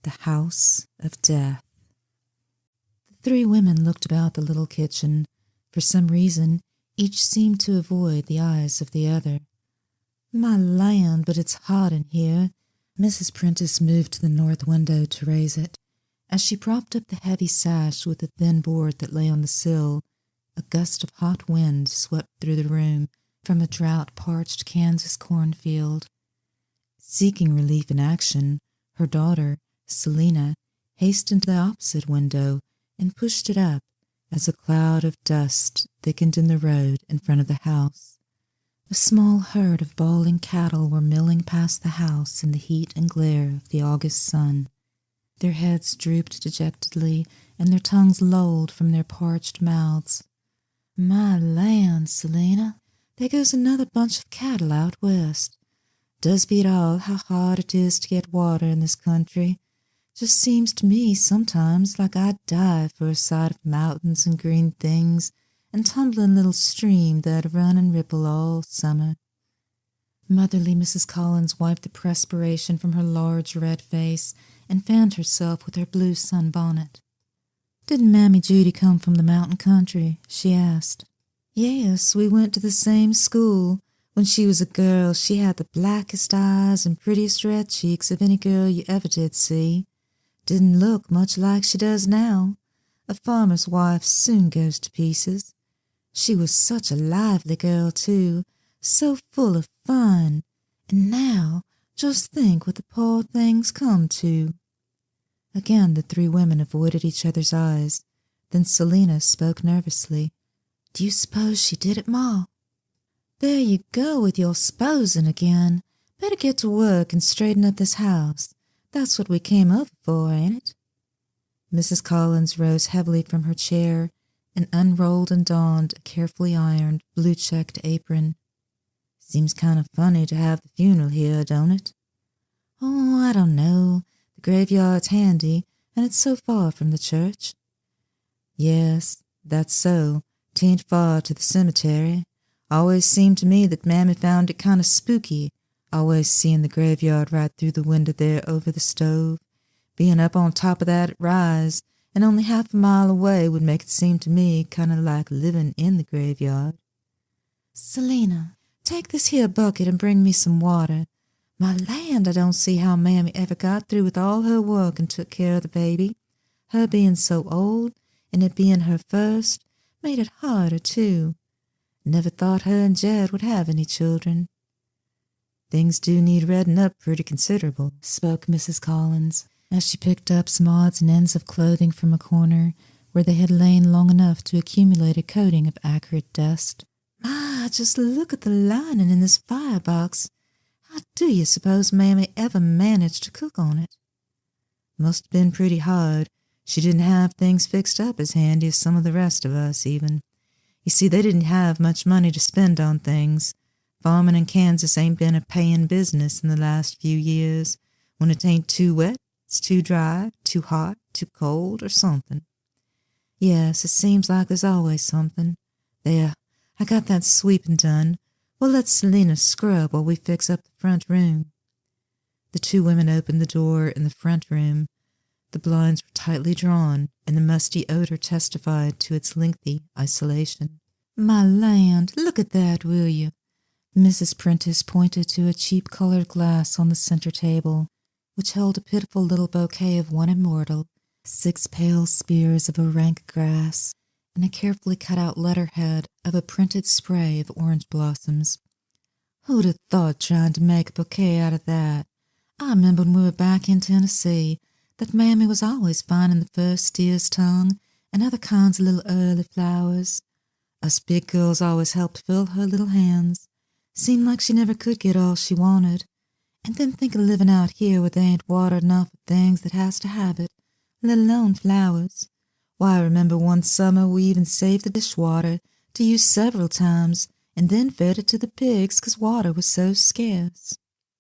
The House of Death. The three women looked about the little kitchen. For some reason, each seemed to avoid the eyes of the other. "My land, but it's hot in here." Mrs. Prentice moved to the north window to raise it. As she propped up the heavy sash with the thin board that lay on the sill, a gust of hot wind swept through the room from a drought-parched Kansas cornfield. Seeking relief in action, her daughter, Selina, hastened to the opposite window and pushed it up as a cloud of dust thickened in the road in front of the house. A small herd of bawling cattle were milling past the house in the heat and glare of the August sun. Their heads drooped dejectedly, and their tongues lolled from their parched mouths. "My land, Selina, there goes another bunch of cattle out west. Does beat all how hard it is to get water in this country. Just seems to me sometimes like I'd die for a sight of mountains and green things and tumbling little stream that'd run and ripple all summer." Motherly Mrs. Collins wiped the perspiration from her large red face and fanned herself with her blue sunbonnet. "Didn't Mammy Judy come from the mountain country?" she asked. "Yes, we went to the same school. When she was a girl, she had the blackest eyes and prettiest red cheeks of any girl you ever did see. Didn't look much like she does now. A farmer's wife soon goes to pieces. She was such a lively girl, too, so full of fun. And now, just think what the poor thing's come to." Again the three women avoided each other's eyes. Then Selina spoke nervously. "Do you suppose she did it, Ma?" "There you go with your s'posin' again. Better get to work and straighten up this house. That's what we came over for, ain't it?" Mrs. Collins rose heavily from her chair and unrolled and donned a carefully ironed, blue-checked apron. "Seems kind of funny to have the funeral here, don't it?" "Oh, I don't know. The graveyard's handy, and it's so far from the church." "Yes, that's so. 'Tain't far to the cemetery. Always seemed to me that Mammy found it kind of spooky, always seeing the graveyard right through the window there over the stove. Being up on top of that rise, and only half a mile away, would make it seem to me kind of like living in the graveyard." "Selina, take this here bucket and bring me some water. My land, I don't see how Mammy ever got through with all her work and took care of the baby. Her being so old, and it being her first, made it harder, too. Never thought her and Jed would have any children." "Things do need redding up pretty considerable," spoke Mrs. Collins, as she picked up some odds and ends of clothing from a corner where they had lain long enough to accumulate a coating of acrid dust. "My, just look at the lining in this firebox. How do you suppose Mammy ever managed to cook on it?" "Must have been pretty hard. She didn't have things fixed up as handy as some of the rest of us, even. You see, they didn't have much money to spend on things. Farming in Kansas ain't been a paying business in the last few years. When it ain't too wet, it's too dry, too hot, too cold, or something. Yes, it seems like there's always something. There, I got that sweeping done. We'll let Selina scrub while we fix up the front room." The two women opened the door in the front room. The blinds were tightly drawn, and the musty odor testified to its lengthy isolation. "My land, look at that, will you?" Mrs. Prentice pointed to a cheap-colored glass on the center table, which held a pitiful little bouquet of one immortal, 6 pale spears of a rank grass, and a carefully cut-out letterhead of a printed spray of orange blossoms. "Who'd have thought trying to make a bouquet out of that? I remember when we were back in Tennessee that Mammy was always finding the first deer's tongue and other kinds of little early flowers. Us big girls always helped fill her little hands. Seemed like she never could get all she wanted. And then think of living out here where there ain't water enough for things that has to have it, let alone flowers. Why, I remember one summer we even saved the dishwater to use several times, and then fed it to the pigs 'cause water was so scarce.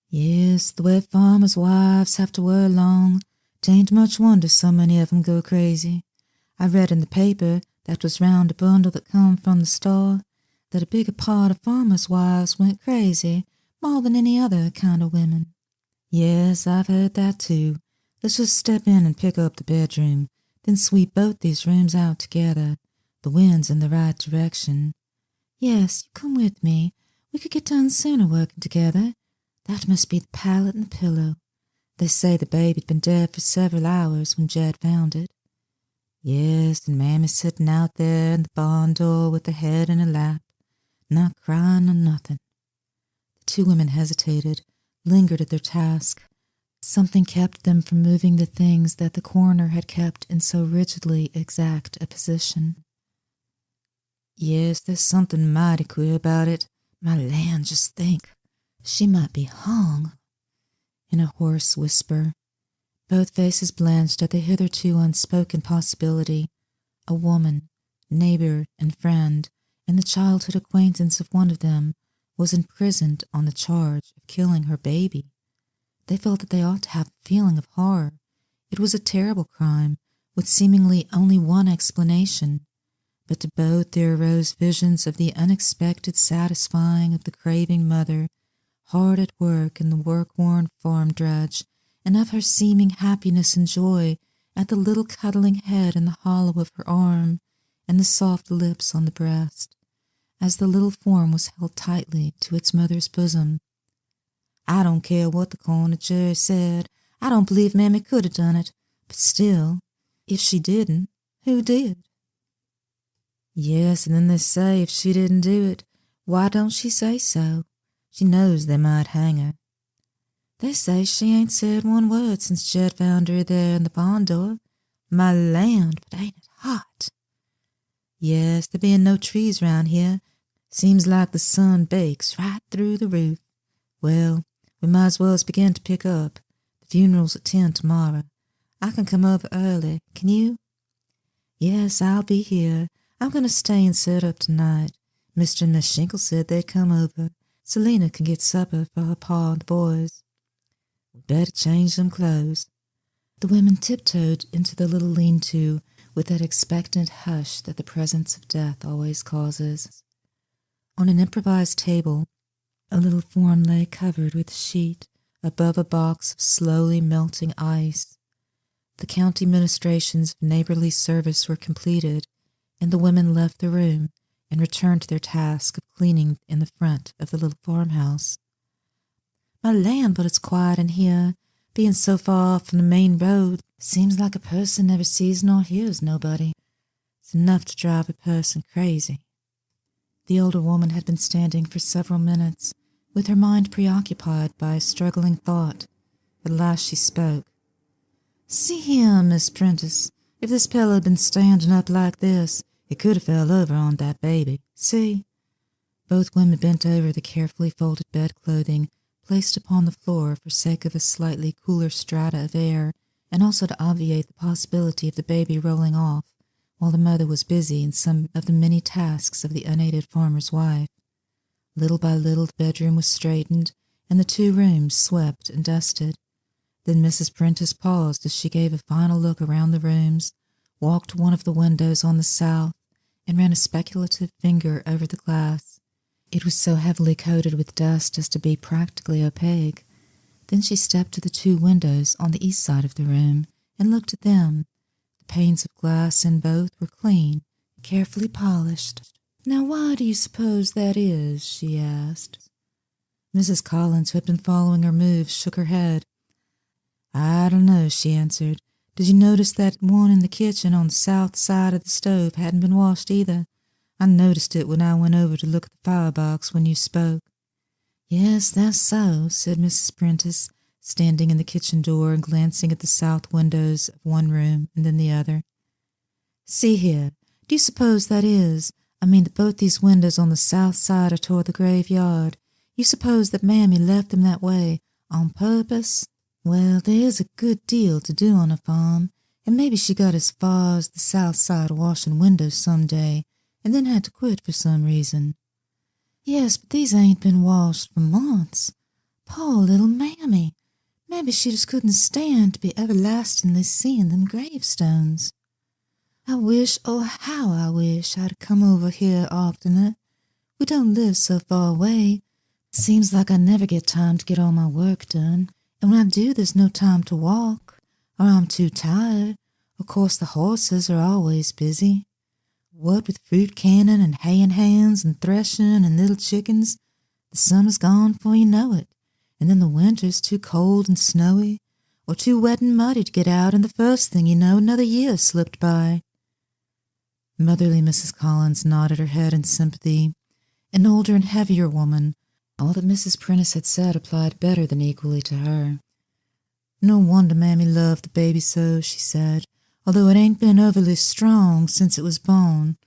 Yes, the way farmers' wives have to worry along, 'tain't much wonder so many of 'em go crazy. I read in the paper that was round a bundle that come from the store that a bigger part of farmers' wives went crazy more than any other kind of women. Yes, I've heard that too. Let's just step in and pick up the bedroom, then sweep both these rooms out together. The wind's in the right direction. Yes, you come with me. We could get done sooner working together. That must be the pallet and the pillow. They say the baby'd been dead for several hours when Jed found it. Yes, and Mammy's sitting out there in the barn door with her head in her lap, not crying or nothing. The two women hesitated, lingered at their task. Something kept them from moving the things that the coroner had kept in so rigidly exact a position. Yes, there's something mighty queer about it. My land, just think. She might be hung. In a hoarse whisper. Both faces blanched at the hitherto unspoken possibility. A woman, neighbor and friend, and the childhood acquaintance of one of them, was imprisoned on the charge of killing her baby. They felt that they ought to have a feeling of horror. It was a terrible crime, with seemingly only one explanation. But to both there arose visions of the unexpected satisfying of the craving mother, hard at work in the work-worn farm drudge, and of her seeming happiness and joy at the little cuddling head in the hollow of her arm and the soft lips on the breast, as the little form was held tightly to its mother's bosom. I don't care what the coroner jury said. I don't believe Mammy could have done it. But still, if she didn't, who did? Yes, and then they say if she didn't do it, why don't she say so? She knows they might hang her. They say she ain't said one word since Jed found her there in the barn door. My land, but ain't it hot? Yes, there being no trees round here. Seems like the sun bakes right through the roof. Well, we might as well begin to pick up. The funeral's at 10 tomorrow. I can come over early. Can you? Yes, I'll be here. I'm going to stay and sit up tonight. Mr. and Miss Shinkle said they'd come over. Selina can get supper for her pa and the boys. We better change them clothes. The women tiptoed into the little lean-to with that expectant hush that the presence of death always causes. On an improvised table, a little form lay covered with a sheet above a box of slowly melting ice. The county ministrations of neighborly service were completed, and the women left the room and returned to their task of cleaning in the front of the little farmhouse. My land, but it's quiet in here. Being so far off from the main road, seems like a person never sees nor hears nobody. It's enough to drive a person crazy. The older woman had been standing for several minutes, with her mind preoccupied by a struggling thought. At last she spoke. See here, Miss Prentice, if this fellow had been standing up like this, he could have fell over on that baby. See? Both women bent over the carefully folded bed-clothing placed upon the floor for sake of a slightly cooler strata of air, and also to obviate the possibility of the baby rolling off while the mother was busy in some of the many tasks of the unaided farmer's wife. Little by little the bedroom was straightened, and the two rooms swept and dusted. Then Mrs. Prentice paused as she gave a final look around the rooms, walked to one of the windows on the south, and ran a speculative finger over the glass. It was so heavily coated with dust as to be practically opaque. Then she stepped to the two windows on the east side of the room and looked at them. The panes of glass in both were clean, carefully polished. Now why do you suppose that is? She asked. Mrs. Collins, who had been following her moves, shook her head. I don't know, she answered. Did you notice that one in the kitchen on the south side of the stove hadn't been washed either? I noticed it when I went over to look at the firebox when you spoke. Yes, that's so, said Mrs. Prentice, standing in the kitchen door and glancing at the south windows of one room and then the other. See here, do you suppose that is? I mean that both these windows on the south side are toward the graveyard. You suppose that Mammy left them that way on purpose? Well, there is a good deal to do on a farm, and maybe she got as far as the south side washing windows some day, and then had to quit for some reason. Yes, but these ain't been washed for months. Poor little Mammy. Maybe she just couldn't stand to be everlastingly seeing them gravestones. I wish, oh how I wish I'd come over here oftener. We don't live so far away. It seems like I never get time to get all my work done, and when I do, there's no time to walk. or I'm too tired. Of course, the horses are always busy. What with fruit canning and haying hands and threshing and little chickens, the summer's gone before you know it, and then the winter's too cold and snowy, or too wet and muddy to get out, and the first thing you know, another year slipped by. Motherly Mrs. Collins nodded her head in sympathy. An older and heavier woman, all that Mrs. Prentice had said applied better than equally to her. No wonder Mammy loved the baby so, she said, although it ain't been overly strong since it was born.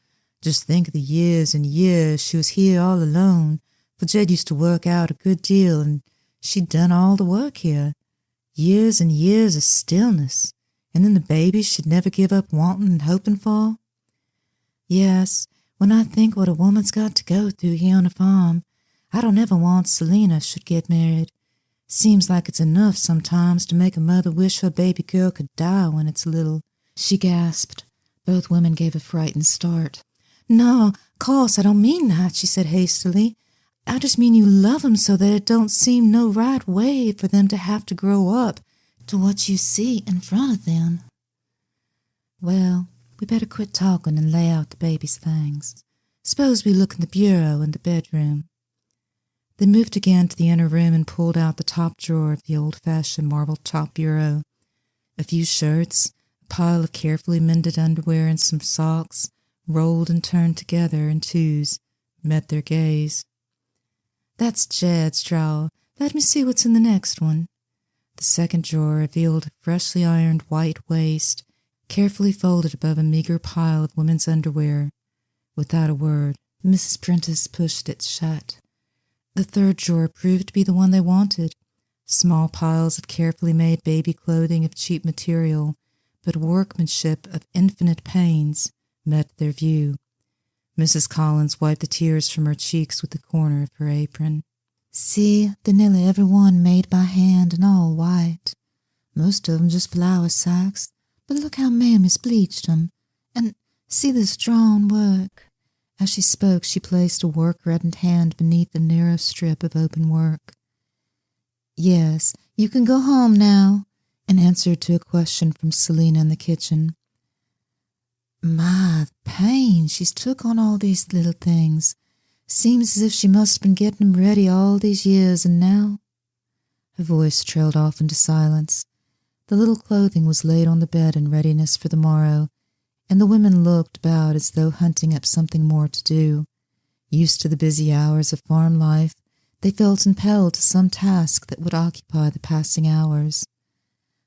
Just think of the years and years she was here all alone, for Jed used to work out a good deal, and she'd done all the work here. Years and years of stillness, and then the baby she'd never give up wanting and hoping for. Yes, when I think what a woman's got to go through here on a farm, I don't ever want Selina should get married. Seems like it's enough sometimes to make a mother wish her baby girl could die when it's little. She gasped. Both women gave a frightened start. No, course, I don't mean that, she said hastily. I just mean you love 'em so that it don't seem no right way for them to have to grow up to what you see in front of them. Well, we better quit talking and lay out the baby's things. Suppose we look in the bureau in the bedroom. They moved again to the inner room and pulled out the top drawer of the old-fashioned marble top bureau. A few shirts, a pile of carefully mended underwear, and some socks, rolled and turned together in twos, met their gaze. That's Jed's drawer. Let me see what's in the next one. The second drawer revealed a freshly ironed white waist, carefully folded above a meager pile of women's underwear. Without a word, Mrs. Prentice pushed it shut. The third drawer proved to be the one they wanted. Small piles of carefully made baby clothing of cheap material, but workmanship of infinite pains, met their view. Mrs. Collins wiped the tears from her cheeks with the corner of her apron. See, they're nearly every one made by hand and all white. Most of 'em just flour sacks, but look how Mammy's bleached 'em. And see this drawn work. As she spoke, she placed a work-reddened hand beneath a narrow strip of open work. Yes, you can go home now, in answer to a question from Selina in the kitchen. My, the pain she's took on all these little things. Seems as if she must have been getting 'em ready all these years, and now... Her voice trailed off into silence. The little clothing was laid on the bed in readiness for the morrow, and the women looked about as though hunting up something more to do. Used to the busy hours of farm life, they felt impelled to some task that would occupy the passing hours.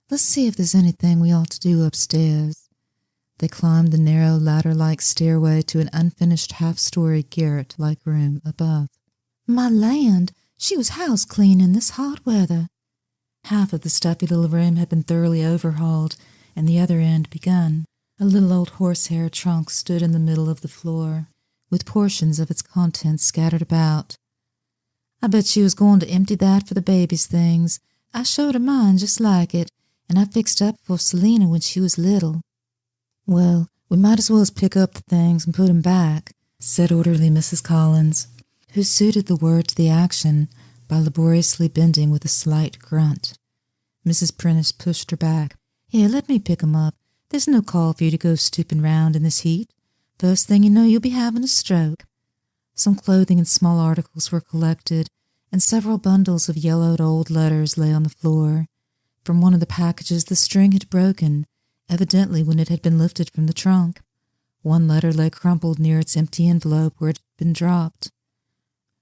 Let's see if there's anything we ought to do upstairs. They climbed the narrow ladder-like stairway to an unfinished half-story garret-like room above. My land, she was house-cleaning this hot weather. Half of the stuffy little room had been thoroughly overhauled, and the other end begun. A little old horsehair trunk stood in the middle of the floor, with portions of its contents scattered about. I bet she was going to empty that for the baby's things. I showed her mine just like it, and I fixed up for Selina when she was little. Well, we might as well pick up the things and put 'em back, said orderly Mrs. Collins, who suited the word to the action by laboriously bending with a slight grunt. Mrs. Prentice pushed her back. Here, let me pick 'em up. There's no call for you to go stooping round in this heat. First thing you know, you'll be having a stroke. Some clothing and small articles were collected, and several bundles of yellowed old letters lay on the floor. From one of the packages the string had broken, evidently when it had been lifted from the trunk. One letter lay crumpled near its empty envelope where it had been dropped.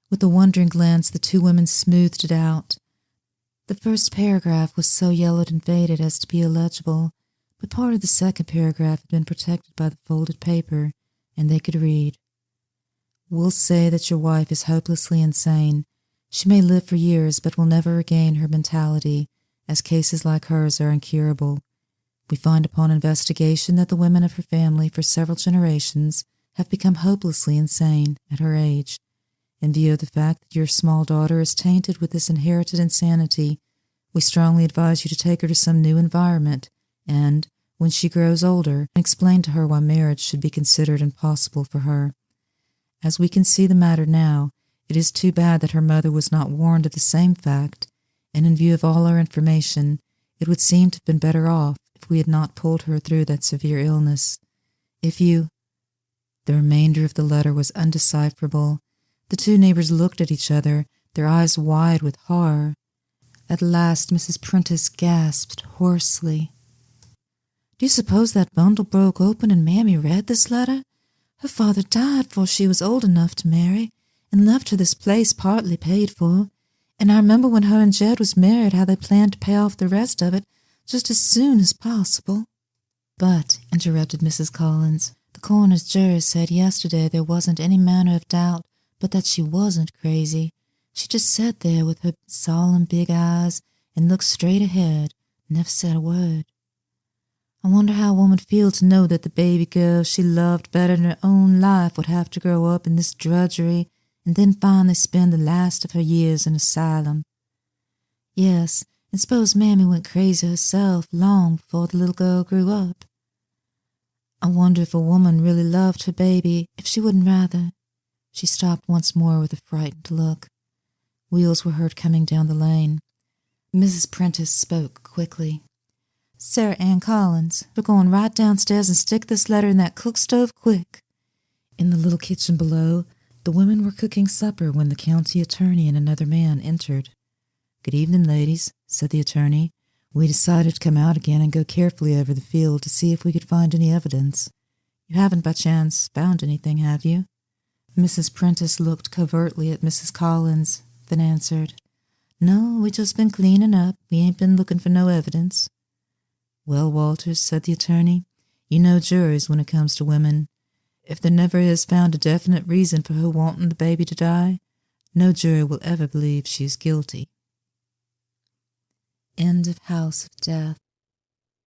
With a wondering glance, the two women smoothed it out. The first paragraph was so yellowed and faded as to be illegible, but part of the second paragraph had been protected by the folded paper, and they could read. We'll say that your wife is hopelessly insane. She may live for years, but will never regain her mentality, as cases like hers are incurable. We find upon investigation that the women of her family for several generations have become hopelessly insane at her age. In view of the fact that your small daughter is tainted with this inherited insanity, we strongly advise you to take her to some new environment, and, when she grows older, explain to her why marriage should be considered impossible for her. As we can see the matter now, it is too bad that her mother was not warned of the same fact, and in view of all our information, it would seem to have been better off if we had not pulled her through that severe illness. If you—" The remainder of the letter was undecipherable. The two neighbors looked at each other, their eyes wide with horror. At last Mrs. Prentice gasped hoarsely. "Do you suppose that bundle broke open and Mammy read this letter? Her father died before she was old enough to marry, and left her this place partly paid for. And I remember when her and Jed was married how they planned to pay off the rest of it just as soon as possible." "But," interrupted Mrs. Collins, "the coroner's jury said yesterday there wasn't any manner of doubt but that she wasn't crazy. She just sat there with her solemn big eyes and looked straight ahead, never said a word. I wonder how a woman would feel to know that the baby girl she loved better than her own life would have to grow up in this drudgery and then finally spend the last of her years in an asylum. Yes, and suppose Mammy went crazy herself long before the little girl grew up. I wonder if a woman really loved her baby, if she wouldn't rather—" She stopped once more with a frightened look. Wheels were heard coming down the lane. Mrs. Prentice spoke quickly. "Sarah Ann Collins, we're going right downstairs and stick this letter in that cook stove quick." In the little kitchen below, the women were cooking supper when the county attorney and another man entered. "Good evening, ladies," said the attorney. "We decided to come out again and go carefully over the field to see if we could find any evidence. You haven't by chance found anything, have you?" Mrs. Prentice looked covertly at Mrs. Collins, then answered, "No, we just been cleaning up. We ain't been looking for no evidence." "Well, Walters," said the attorney, "you know juries when it comes to women. If there never is found a definite reason for her wanting the baby to die, no jury will ever believe she is guilty." End of House of Death.